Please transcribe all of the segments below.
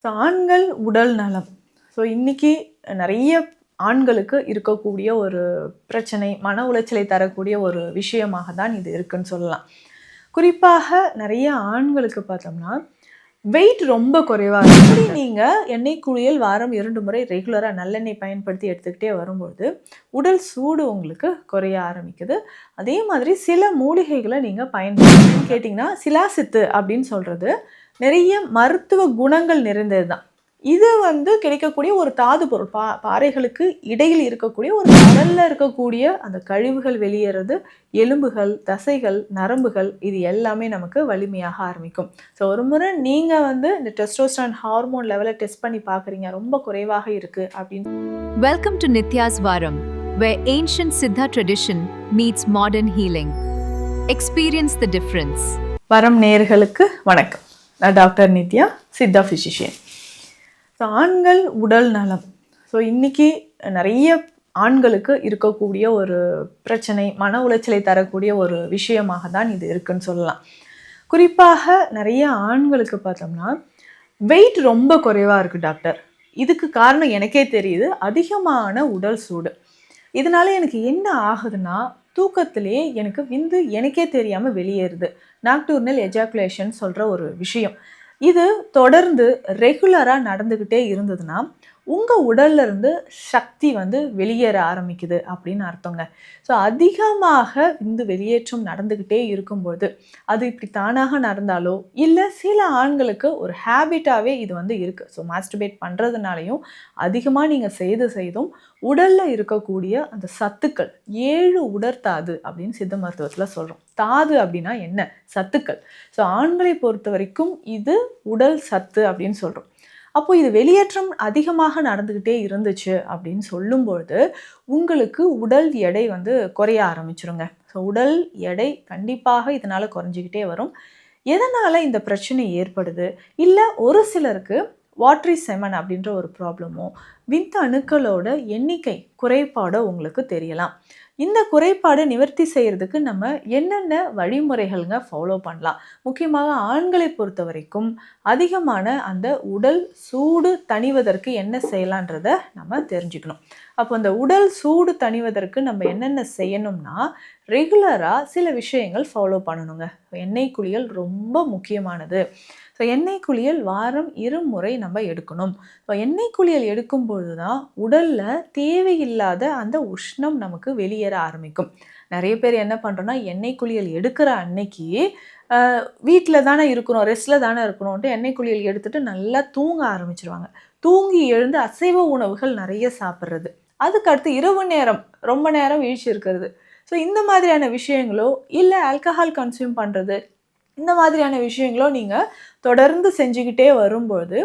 ஆண்கள் உடல் நலம். இன்னைக்கு நிறைய ஆண்களுக்கு இருக்கக்கூடிய ஒரு பிரச்சனை, மன உளைச்சலை தரக்கூடிய ஒரு விஷயமாக தான் இது இருக்குன்னு சொல்லலாம். குறிப்பாக நிறைய ஆண்களுக்கு பார்த்தோம்னா, வெயிட் ரொம்ப குறைவா இருக்கு. இப்படி நீங்க எண்ணெய் குளியல் வாரம் 2 முறை ரெகுலரா நல்லெண்ணெய் பயன்படுத்தி எடுத்துக்கிட்டே வரும்பொழுது, உடல் சூடு உங்களுக்கு குறைய ஆரம்பிக்குது. அதே மாதிரி சில மூலிகைகள நீங்க பயன்படுத்தணும்னு கேட்டீங்கன்னா, சிலாசித்து அப்படின்னு சொல்றது நிறைய மருத்துவ குணங்கள் நிறைந்தது தான். இது கிடைக்கக்கூடிய ஒரு தாது பொருள். பாறைகளுக்கு இடையில் இருக்கக்கூடிய ஒரு கடல்ல இருக்கக்கூடிய அந்த கழிவுகள் வெளியேறது, எலும்புகள், தசைகள், நரம்புகள் இது எல்லாமே நமக்கு வலிமையாக ஆரம்பிக்கும். ஒரு முறை நீங்க இந்த டெஸ்டோஸ்டெரான் ஹார்மோன் லெவலை டெஸ்ட் பண்ணி பார்க்குறீங்க, ரொம்ப குறைவாக இருக்கு அப்படின்னு. Welcome to Nitya's Varam, where ancient Siddha tradition meets modern healing. Experience the difference. வரம் நேயர்களுக்கு வணக்கம். நான் டாக்டர் நித்யா, சித்தா ஃபிசிஷியன். ஆண்கள் உடல் நலம். இன்னைக்கு நிறைய ஆண்களுக்கு இருக்கக்கூடிய ஒரு பிரச்சனை, மன உளைச்சலை தரக்கூடிய ஒரு விஷயமாக தான் இது இருக்குன்னு சொல்லலாம். குறிப்பாக நிறைய ஆண்களுக்கு பார்த்தோம்னா, வெயிட் ரொம்ப குறைவாக இருக்குது டாக்டர். இதுக்கு காரணம் எனக்கே தெரியுது, அதிகமான உடல் சூடு. இதனால எனக்கு என்ன ஆகுதுன்னா, தூக்கத்திலே எனக்கு விந்து எனக்கே தெரியாமல் வெளியேறுது. நாக்டூர்னல் எஜாகுலேஷன் சொல்கிற ஒரு விஷயம். இது தொடர்ந்து ரெகுலராக நடந்துக்கிட்டே இருந்ததுன்னா, உங்கள் உடல்ல இருந்து சக்தி வெளியேற ஆரம்பிக்குது அப்படின்னு அர்த்தங்க. அதிகமாக விந்து வெளியேற்றம் நடந்துக்கிட்டே இருக்கும்போது, அது இப்படி தானாக நடந்தாலோ இல்லை சில ஆண்களுக்கு ஒரு ஹேபிட்டாகவே இது இருக்குது. மாஸ்டர்பேட் பண்ணுறதுனாலையும் அதிகமாக நீங்கள் செய்தும் உடலில் இருக்கக்கூடிய அந்த சத்துக்கள் 7 உடற்தாது அப்படின்னு சித்த மருத்துவத்தில் சொல்கிறோம். தாது அப்படின்னா என்ன? சத்துக்கள். ஆண்களை பொறுத்த வரைக்கும் இது உடல் சத்து அப்படின்னு சொல்கிறோம். அப்போ இது வெளியேற்றம் அதிகமாக நடந்துக்கிட்டே இருந்துச்சு அப்படின்னு சொல்லும்பொழுது, உங்களுக்கு உடல் எடை குறைய ஆரம்பிச்சிருங்க. உடல் எடை கண்டிப்பாக இதனால் குறைஞ்சிக்கிட்டே வரும். எதனால் இந்த பிரச்சனை ஏற்படுது? இல்லை ஒரு சிலருக்கு வாட்ரி செமன் அப்படின்ற ஒரு ப்ராப்ளமோ, விந்து அணுக்களோட எண்ணிக்கை குறைபாடோ உங்களுக்கு தெரியலாம். இந்த குறைபாடை நிவர்த்தி செய்கிறதுக்கு நம்ம என்னென்ன வழிமுறைகள்ங்க ஃபாலோ பண்ணலாம்? முக்கியமாக ஆண்களை பொறுத்த வரைக்கும் அதிகமான அந்த உடல் சூடு தணிவதற்கு என்ன செய்யலான்றதை நம்ம தெரிஞ்சுக்கணும். அப்போ அந்த உடல் சூடு தணிவதற்கு நம்ம என்னென்ன செய்யணும்னா, ரெகுலராக சில விஷயங்கள் ஃபாலோ பண்ணணுங்க. எண்ணெய் குளியல் ரொம்ப முக்கியமானது. எண்ணெய் குளியல் வாரம் 2 முறை நம்ம எடுக்கணும். எண்ணெய் குளியல் எடுக்கும்பொழுது தான் உடலில் தேவையில்லாத அந்த உஷ்ணம் நமக்கு வெளியேற ஆரம்பிக்கும். நிறைய பேர் என்ன பண்ணுறோன்னா, எண்ணெய் குளியல் எடுக்கிற அன்னைக்கு வீட்டில் தானே இருக்கணும், ரெஸ்ட்டில் தானே இருக்கணும்ன்ட்டு எண்ணெய் குளியல் எடுத்துகிட்டு நல்லா தூங்க ஆரம்பிச்சிருவாங்க. தூங்கி எழுந்து அசைவ உணவுகள் நிறைய சாப்பிட்றது, அதுக்கடுத்து இரவு நேரம் ரொம்ப நேரம் வீழ்ச்சி இருக்கிறது. இந்த மாதிரியான விஷயங்களோ இல்லை ஆல்கஹால் கன்சியூம் பண்ணுறது, இந்த மாதிரியான விஷயங்களோ நீங்கள் தொடர்ந்து செஞ்சுக்கிட்டே வரும்பொழுது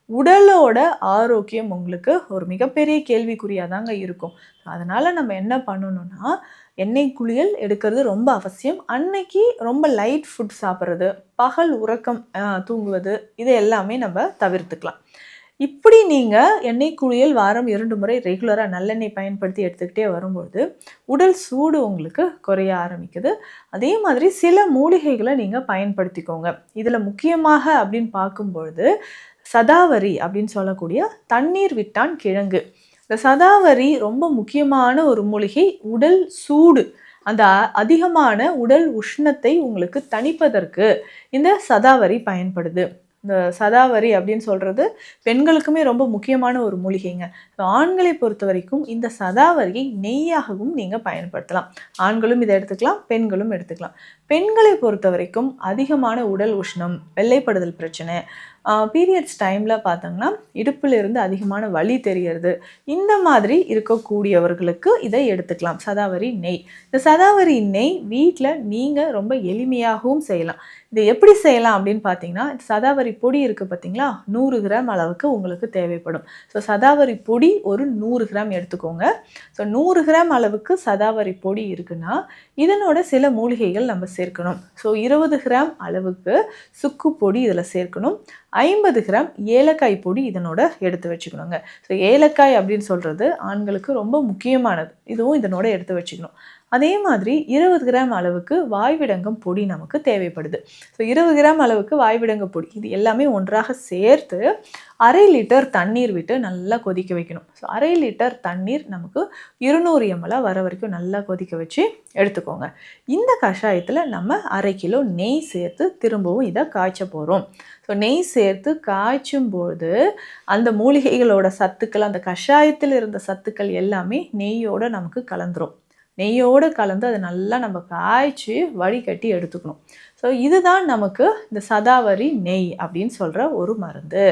உடலோட ஆரோக்கியம் உங்களுக்கு ஒரு மிகப்பெரிய கேள்விக்குறியாக தாங்க இருக்கும். அதனால் நம்ம என்ன பண்ணணும்னா, எண்ணெய் குளியல் எடுக்கிறது ரொம்ப அவசியம். அன்னைக்கு ரொம்ப லைட் ஃபுட் சாப்பிட்றது, பகல் உறக்கம் தூங்குவது, இது எல்லாமே நம்ம தவிர்த்துக்கலாம். இப்படி நீங்கள் எண்ணெய் குளியல் வாரம் 2 முறை ரெகுலராக நல்லெண்ணெய் பயன்படுத்தி எடுத்துக்கிட்டே வரும்பொழுது உடல் சூடு உங்களுக்கு குறைய ஆரம்பிக்குது. அதே மாதிரி சில மூலிகைகளை நீங்கள் பயன்படுத்திக்கோங்க. இதில் முக்கியமாக அப்படின்னு பார்க்கும்பொழுது சதாவரி அப்படின்னு சொல்லக்கூடிய தண்ணீர் விட்டான் கிழங்கு. இந்த சதாவரி ரொம்ப முக்கியமான ஒரு மூலிகை. உடல் சூடு, அந்த அதிகமான உடல் உஷ்ணத்தை உங்களுக்கு தணிப்பதற்கு இந்த சதாவரி பயன்படுது. இந்த சதாவரி அப்படின்னு சொல்கிறது பெண்களுக்குமே ரொம்ப முக்கியமான ஒரு மூலிகைங்க. ஆண்களை பொறுத்த வரைக்கும் இந்த சதாவரியை நெய்யாகவும் நீங்கள் பயன்படுத்தலாம். ஆண்களும் இதை எடுத்துக்கலாம், பெண்களும் எடுத்துக்கலாம். பெண்களை பொறுத்த வரைக்கும் அதிகமான உடல் உஷ்ணம், வெள்ளைப்படுதல் பிரச்சனை, பீரியட்ஸ் டைமில் பார்த்தோங்கன்னா இடுப்பில் இருந்து அதிகமான வலி தெரியறது, இந்த மாதிரி இருக்கக்கூடியவர்களுக்கு இதை எடுத்துக்கலாம். சதாவரி நெய். இந்த சதாவரி நெய் வீட்டில் நீங்கள் ரொம்ப எளிமையாகவும் செய்யலாம். இதை எப்படி செய்யலாம் அப்படின்னு பார்த்தீங்கன்னா, சதாவரி பொடி இருக்குது பார்த்தீங்களா, 100 கிராம் அளவுக்கு உங்களுக்கு தேவைப்படும். சதாவரி பொடி ஒரு 100 கிராம் எடுத்துக்கோங்க. 100 கிராம் அளவுக்கு சதாவரி பொடி இருக்குன்னா இதனோட சில மூலிகைகள் நம்ம சேர்க்கணும். 20 கிராம் அளவுக்கு சுக்கு பொடி இதில் சேர்க்கணும். 50 கிராம் ஏலக்காய் பொடி இதனோட எடுத்து வச்சுக்கணுங்க. ஏலக்காய் அப்படின்னு சொல்கிறது ஆண்களுக்கு ரொம்ப முக்கியமானது. இதுவும் இதனோட எடுத்து வச்சுக்கணும். அதே மாதிரி 20 கிராம் அளவுக்கு வாய்விடங்கம் பொடி நமக்கு தேவைப்படுது. ஸோ 20 கிராம் அளவுக்கு வாய்விடங்க பொடி இது எல்லாமே ஒன்றாக சேர்த்து 1/2 லிட்டர் தண்ணீர் விட்டு நல்லா கொதிக்க வைக்கணும். ஸோ 1/2 லிட்டர் தண்ணீர் நமக்கு 200 ml வர வரைக்கும் நல்லா கொதிக்க வச்சு எடுத்துக்கோங்க. இந்த கஷாயத்தில் நம்ம 1/2 கிலோ நெய் சேர்த்து திரும்பவும் இதை காய்ச்ச போகிறோம். ஸோ நெய் சேர்த்து காய்ச்சும்போது அந்த மூலிகைகளோட சத்துக்கள், அந்த கஷாயத்தில் இருந்த சத்துக்கள் எல்லாமே நெய்யோடு நமக்கு கலந்துரும். நெய்யோடு கலந்து அதை நல்லா நம்ம காய்ச்சி வடிகட்டி எடுத்துக்கணும். ஸோ இதுதான் நமக்கு இந்த சதாவரி நெய் அப்படின்னு சொல்கிற ஒரு மருந்து.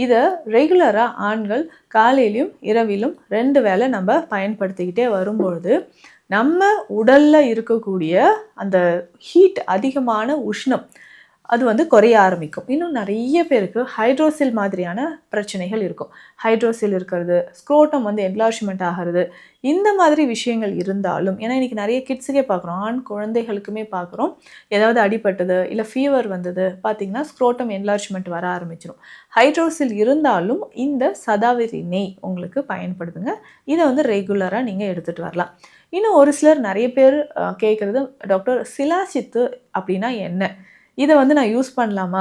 இதை ரெகுலராக ஆண்கள் காலையிலையும் இரவிலும் 2 வேளை நம்ம பயன்படுத்திக்கிட்டே வரும்பொழுது நம்ம உடலில் இருக்கக்கூடிய அந்த ஹீட், அதிகமான உஷ்ணம் அது வந்து குறைய ஆரம்பிக்கும். இன்னும் நிறைய பேருக்கு ஹைட்ரோசில் மாதிரியான பிரச்சனைகள் இருக்கும். ஹைட்ரோசில் இருக்கிறது, ஸ்க்ரோட்டம் வந்து என்லார்ஜ்மெண்ட் ஆகிறது, இந்த மாதிரி விஷயங்கள் இருந்தாலும், ஏன்னா இன்றைக்கி நிறைய கிட்ஸுக்கே பார்க்குறோம், ஆண் குழந்தைகளுக்குமே பார்க்குறோம், ஏதாவது அடிபட்டது இல்லை ஃபீவர் வந்தது பார்த்திங்கன்னா ஸ்க்ரோட்டம் என்லார்ஜ்மெண்ட் வர ஆரம்பிச்சிடும். ஹைட்ரோசில் இருந்தாலும் இந்த சதாவரி நெய் உங்களுக்கு பயன்படுதுங்க. இதை வந்து ரெகுலராக நீங்கள் எடுத்துகிட்டு வரலாம். இன்னும் ஒரு சிலர் நிறைய பேர் கேட்குறது, டாக்டர் சிலாசித்து அப்படின்னா என்ன, இதை வந்து நான் யூஸ் பண்ணலாமா,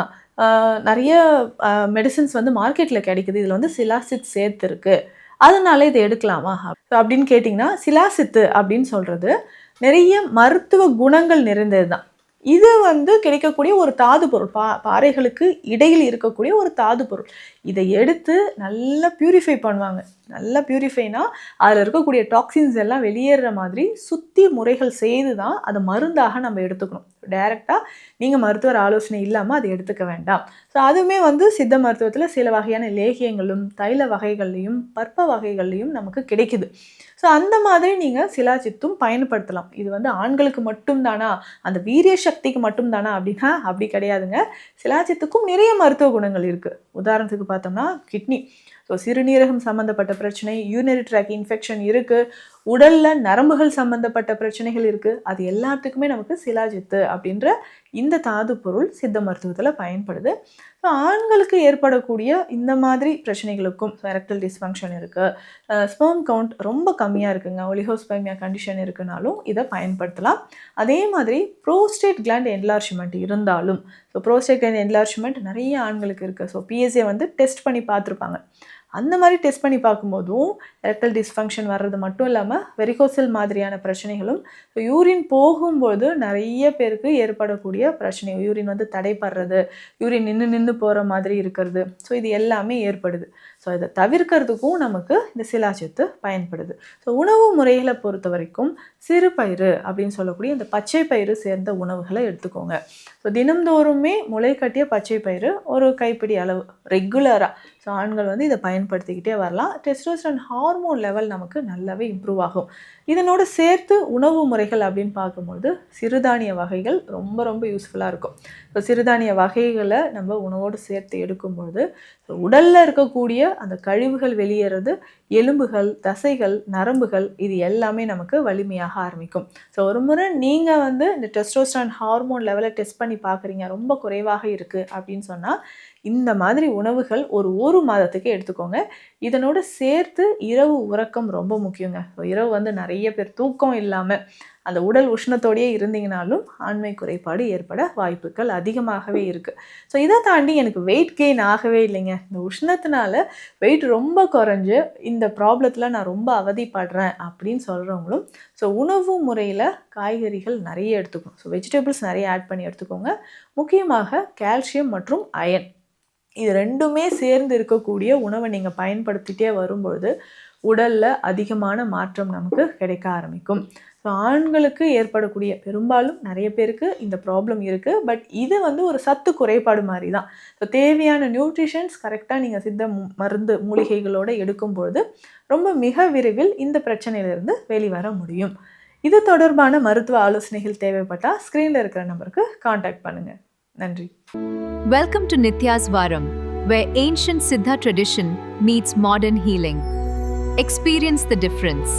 நிறைய மெடிசின்ஸ் வந்து மார்க்கெட்டில் கிடைக்குது, இதில் வந்து சிலாசித் சேர்த்துருக்கு, அதனால இதை எடுக்கலாமா அப்படின்னு கேட்டிங்கன்னா, சிலாசித்து அப்படின்னு சொல்கிறது நிறைய மருத்துவ குணங்கள் நிறைந்தது தான். இது வந்து கிடைக்கக்கூடிய ஒரு தாது பொருள், பாறைகளுக்கு இடையில் இருக்கக்கூடிய ஒரு தாது பொருள். இதை எடுத்து நல்லா பியூரிஃபை பண்ணுவாங்க. நல்லா பியூரிஃபைனா அதில் இருக்கக்கூடிய டாக்ஸின்ஸ் எல்லாம் வெளியேற மாதிரி சுத்தி முறைகள் செய்து தான் அதை மருந்தாக நம்ம எடுத்துக்கணும். டைரெக்டாக நீங்கள் மருத்துவர் ஆலோசனை இல்லாமல் அதை எடுத்துக்க வேண்டாம். ஸோ அதுவுமே வந்து சித்த மருத்துவத்தில் சில வகையான லேகியங்களும் தைல வகைகள்லையும் பற்ப வகைகள்லையும் நமக்கு கிடைக்குது. ஸோ அந்த மாதிரி நீங்கள் சிலாசித்தும் பயன்படுத்தலாம். இது வந்து ஆண்களுக்கு மட்டும்தானா, அந்த வீரிய சக்திக்கு மட்டும்தானா அப்படின்னா அப்படி கிடையாதுங்க. சிலாசித்துக்கும் நிறைய மருத்துவ குணங்கள் இருக்குது. உதாரணத்துக்கு பார்த்தோம்னா கிட்னி, ஸோ சிறுநீரகம் சம்மந்தப்பட்ட பிரச்சனை, யூரினரி ட்ராக் இன்ஃபெக்ஷன் இருக்குது, உடலில் நரம்புகள் சம்மந்தப்பட்ட பிரச்சனைகள் இருக்குது, அது எல்லாத்துக்குமே நமக்கு சிலாஜித்து அப்படின்ற இந்த தாது பொருள் சித்த மருத்துவத்தில் பயன்படுது. ஸோ ஆண்களுக்கு ஏற்படக்கூடிய இந்த மாதிரி பிரச்சனைகளுக்கும், எரெக்டல் டிஸ்ஃபங்க்ஷன் இருக்குது, ஸ்பெர்ம் கவுண்ட் ரொம்ப கம்மியாக இருக்குங்க, ஒலிகோஸ்பெர்மியா கண்டிஷன் இருக்குனாலும் இதை பயன்படுத்தலாம். அதே மாதிரி ப்ரோஸ்டேட் கிளாண்ட் என்லார்ஜ்மெண்ட் இருந்தாலும், ஸோ ப்ரோஸ்டேட் கிளாண்ட் என்லார்ஜ்மெண்ட் நிறைய ஆண்களுக்கு இருக்குது. ஸோ பிஎஸ்ஏ வந்து டெஸ்ட் பண்ணி பார்த்துருப்பாங்க. அந்த மாதிரி டெஸ்ட் பண்ணி பார்க்கும்போதும் எரெக்டல் டிஸ்ஃபங்க்ஷன் வர்றது மட்டும் இல்லாமல் வெரிகோசல் மாதிரியான பிரச்சனைகளும், யூரின் போகும்போது நிறைய பேருக்கு ஏற்படக்கூடிய பிரச்சனை, யூரின் வந்து தடைப்படுறது, யூரின் நின்று போகிற மாதிரி இருக்கிறது, ஸோ இது எல்லாமே ஏற்படுது. ஸோ இதை தவிர்க்கிறதுக்கும் நமக்கு இந்த சிலாசித்து பயன்படுது. ஸோ உணவு முறைகளை பொறுத்த வரைக்கும் சிறு பயிறு அப்படின்னு சொல்லக்கூடிய இந்த பச்சை பயிறு சேர்ந்த உணவுகளை எடுத்துக்கோங்க. ஸோ தினம்தோறுமே முளை கட்டிய பச்சை பயிறு ஒரு கைப்பிடி அளவு ரெகுலராக, ஸோ ஆண்கள் வந்து இதை பயன்படுத்திக்கிட்டே வரலாம். டெஸ்டோஸ்டெரான் ஹார்மோன் லெவல் நமக்கு நல்லாவே இம்ப்ரூவ் ஆகும். இதனோடு சேர்த்து உணவு முறைகள் அப்படின்னு பார்க்கும்போது சிறுதானிய வகைகள் ரொம்ப ரொம்ப யூஸ்ஃபுல்லாக இருக்கும். ஸோ சிறுதானிய வகைகளை நம்ம உணவோடு சேர்த்து எடுக்கும்பொழுது உடலில் இருக்கக்கூடிய அந்த கழிவுகள் வெளியேறது, எலும்புகள், தசைகள், நரம்புகள் இது எல்லாமே நமக்கு வலிமையாக ஆரம்பிக்கும். ஸோ ஒரு முறை நீங்கள் வந்து இந்த டெஸ்டோஸ்டெரான் ஹார்மோன் லெவலை டெஸ்ட் பண்ணி பார்க்குறீங்க, ரொம்ப குறைவாக இருக்குது அப்படின்னு சொன்னால் இந்த மாதிரி உணவுகள் ஒரு மாதத்துக்கு எடுத்துக்கோங்க. இதனோடு சேர்த்து இரவு உறக்கம் ரொம்ப முக்கியங்க. ஸோ இரவு வந்து நிறைய பேர் தூக்கம் இல்லாமல் அந்த உடல் உஷ்ணத்தோடையே இருந்தீங்கனாலும் ஆண்மை குறைபாடு ஏற்பட வாய்ப்புகள் அதிகமாகவே இருக்குது. ஸோ இதை தாண்டி எனக்கு வெயிட் கெயின் ஆகவே இல்லைங்க, இந்த உஷ்ணத்தினால வெயிட் ரொம்ப குறைஞ்சு இந்த ப்ராப்ளத்தில் நான் ரொம்ப அவதிப்படுறேன் அப்படின்னு சொல்கிறவங்களும் ஸோ உணவு முறையில் காய்கறிகள் நிறைய எடுத்துக்கணும். ஸோ வெஜிடபிள்ஸ் நிறைய ஆட் பண்ணி எடுத்துக்கோங்க. முக்கியமாக கால்சியம் மற்றும் அயன் இது ரெண்டுமே சேர்ந்து இருக்கக்கூடிய உணவை நீங்கள் பயன்படுத்திகிட்டே வரும்பொழுது உடலில் அதிகமான மாற்றம் நமக்கு கிடைக்க ஆரம்பிக்கும். ஸோ ஆண்களுக்கு ஏற்படக்கூடிய பெரும்பாலும் நிறைய பேருக்கு இந்த ப்ராப்ளம் இருக்குது. பட் இது வந்து ஒரு சத்து குறைபாடு மாதிரி தான். ஸோ தேவையான நியூட்ரிஷன்ஸ் கரெக்டாக நீங்கள் சித்த மருந்து மூலிகைகளோடு எடுக்கும்பொழுது ரொம்ப மிக விரைவில் இந்த பிரச்சனையிலிருந்து வெளிவர முடியும். இது தொடர்பான மருத்துவ ஆலோசனைகள் தேவைப்பட்டால் ஸ்க்ரீனில் இருக்கிற நம்பருக்கு காண்டாக்ட் பண்ணுங்கள். நன்றி. Welcome to Nitya's Varam, where ancient Siddha tradition meets modern healing. Experience the difference.